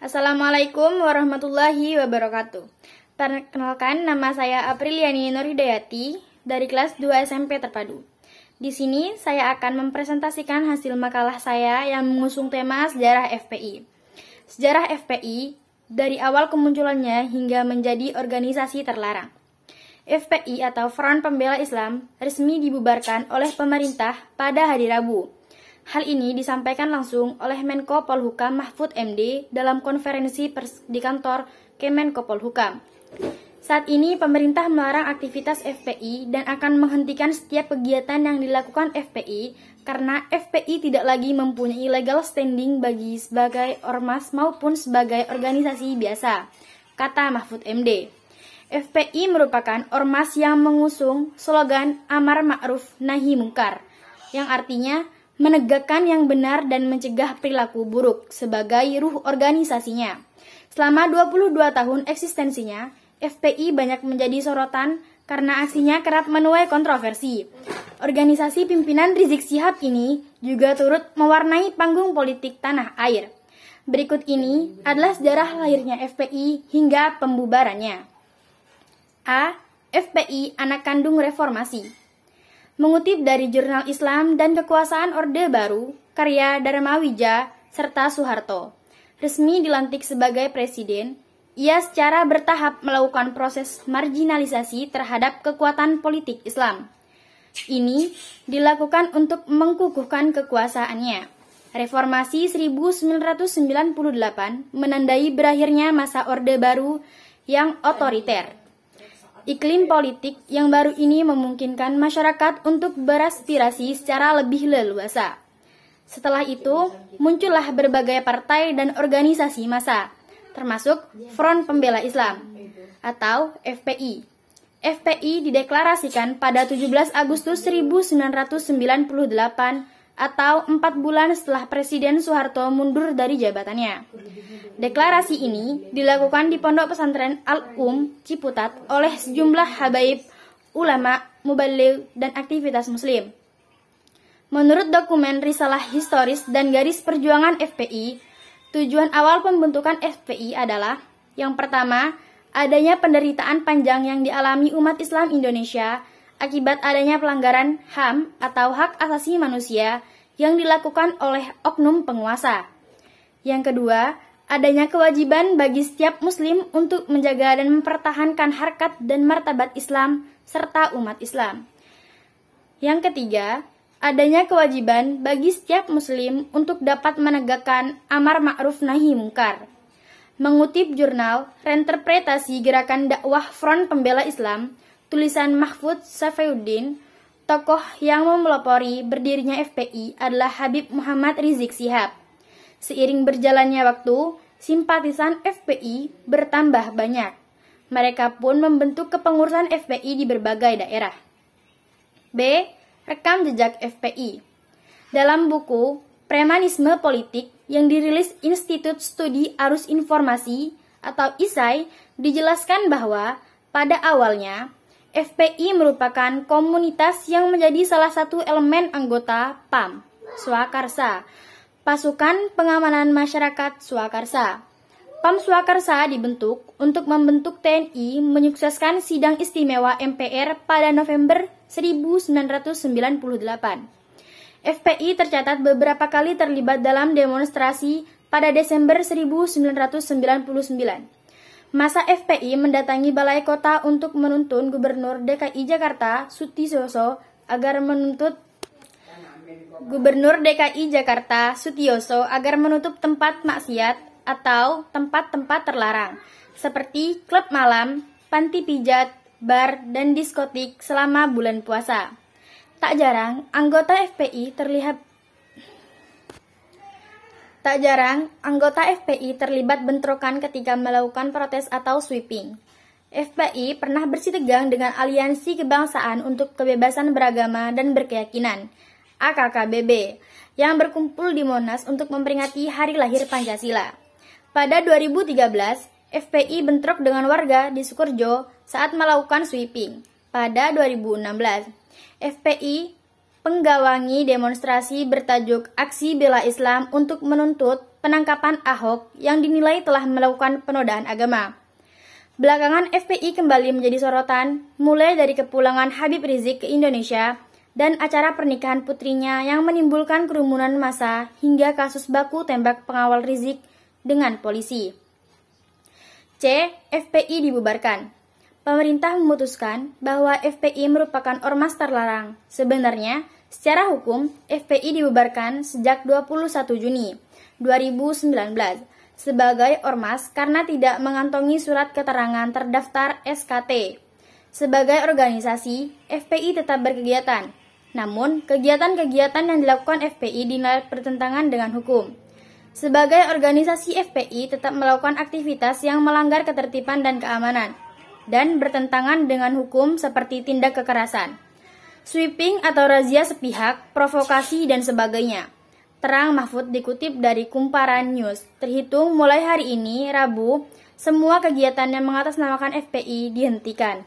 Assalamualaikum warahmatullahi wabarakatuh. Perkenalkan, nama saya Apriliani Nurhidayati dari kelas 2 SMP Terpadu. Di sini saya akan mempresentasikan hasil makalah saya yang mengusung tema sejarah FPI. Sejarah FPI dari awal kemunculannya hingga menjadi organisasi terlarang. FPI atau Front Pembela Islam resmi dibubarkan oleh pemerintah pada hari Rabu. Hal ini disampaikan langsung oleh Menko Polhukam Mahfud MD dalam konferensi pers di kantor Kemenko Polhukam. Saat ini pemerintah melarang aktivitas FPI dan akan menghentikan setiap kegiatan yang dilakukan FPI karena FPI tidak lagi mempunyai legal standing bagi sebagai ormas maupun sebagai organisasi biasa, kata Mahfud MD. FPI merupakan ormas yang mengusung slogan Amar Ma'ruf Nahi Mungkar, yang artinya menegakkan yang benar dan mencegah perilaku buruk sebagai ruh organisasinya. Selama 22 tahun eksistensinya, FPI banyak menjadi sorotan karena aksinya kerap menuai kontroversi. Organisasi pimpinan Rizik Syihab ini juga turut mewarnai panggung politik tanah air. Berikut ini adalah sejarah lahirnya FPI hingga pembubarannya. A. FPI Anak Kandung Reformasi. Mengutip dari Jurnal Islam dan Kekuasaan Orde Baru, karya Dharma Wija serta Soeharto, resmi dilantik sebagai presiden, ia secara bertahap melakukan proses marginalisasi terhadap kekuatan politik Islam. Ini dilakukan untuk mengukuhkan kekuasaannya. Reformasi 1998 menandai berakhirnya masa Orde Baru yang otoriter. Iklim politik yang baru ini memungkinkan masyarakat untuk beraspirasi secara lebih leluasa. Setelah itu, muncullah berbagai partai dan organisasi massa, termasuk Front Pembela Islam atau FPI. FPI dideklarasikan pada 17 Agustus 1998 atau 4 bulan setelah Presiden Soeharto mundur dari jabatannya. Deklarasi ini dilakukan di Pondok Pesantren Ciputat oleh sejumlah habaib, ulama, mubaligh, dan aktivitas muslim. Menurut dokumen risalah historis dan garis perjuangan FPI, tujuan awal pembentukan FPI adalah yang pertama, adanya penderitaan panjang yang dialami umat Islam Indonesia akibat adanya pelanggaran HAM atau hak asasi manusia yang dilakukan oleh oknum penguasa. Yang kedua, adanya kewajiban bagi setiap muslim untuk menjaga dan mempertahankan harkat dan martabat Islam serta umat Islam. Yang ketiga, adanya kewajiban bagi setiap muslim untuk dapat menegakkan amar ma'ruf nahi mungkar. Mengutip jurnal Reinterpretasi Gerakan Dakwah Front Pembela Islam, tulisan Mahfud Safeuddin, tokoh yang memelopori berdirinya FPI adalah Habib Muhammad Rizik Syihab. Seiring berjalannya waktu, simpatisan FPI bertambah banyak. Mereka pun membentuk kepengurusan FPI di berbagai daerah. B. Rekam jejak FPI. Dalam buku Premanisme Politik yang dirilis Institut Studi Arus Informasi atau ISAI, dijelaskan bahwa pada awalnya FPI merupakan komunitas yang menjadi salah satu elemen anggota PAM, Swakarsa, Pasukan Pengamanan Masyarakat Swakarsa. PAM Swakarsa dibentuk untuk membentuk TNI menyukseskan sidang istimewa MPR pada November 1998. FPI tercatat beberapa kali terlibat dalam demonstrasi pada Desember 1999. Masa FPI mendatangi Balai Kota untuk menuntun Gubernur DKI Jakarta Sutioso agar menutup tempat maksiat atau tempat-tempat terlarang seperti klub malam, panti pijat, bar, dan diskotik selama bulan puasa. Tak jarang anggota FPI terlibat bentrokan ketika melakukan protes atau sweeping. FPI pernah bersitegang dengan Aliansi Kebangsaan untuk Kebebasan Beragama dan Berkeyakinan, AKKBB, yang berkumpul di Monas untuk memperingati hari lahir Pancasila. Pada 2013, FPI bentrok dengan warga di Sukoharjo saat melakukan sweeping. Pada 2016, FPI penggawangi demonstrasi bertajuk Aksi Bela Islam untuk menuntut penangkapan Ahok yang dinilai telah melakukan penodaan agama. Belakangan FPI kembali menjadi sorotan, mulai dari kepulangan Habib Rizik ke Indonesia dan acara pernikahan putrinya yang menimbulkan kerumunan massa hingga kasus baku tembak pengawal Rizik dengan polisi. C. FPI dibubarkan. Pemerintah memutuskan bahwa FPI merupakan ormas terlarang. Sebenarnya, secara hukum, FPI dibubarkan sejak 21 Juni 2019 sebagai ormas karena tidak mengantongi surat keterangan terdaftar SKT. Sebagai organisasi, FPI tetap berkegiatan. Namun, kegiatan-kegiatan yang dilakukan FPI dinilai bertentangan dengan hukum. Sebagai organisasi, FPI tetap melakukan aktivitas yang melanggar ketertiban dan keamanan dan bertentangan dengan hukum seperti tindak kekerasan, sweeping atau razia sepihak, provokasi, dan sebagainya. Terang Mahfud dikutip dari Kumparan News. Terhitung mulai hari ini, Rabu, semua kegiatan yang mengatasnamakan FPI dihentikan.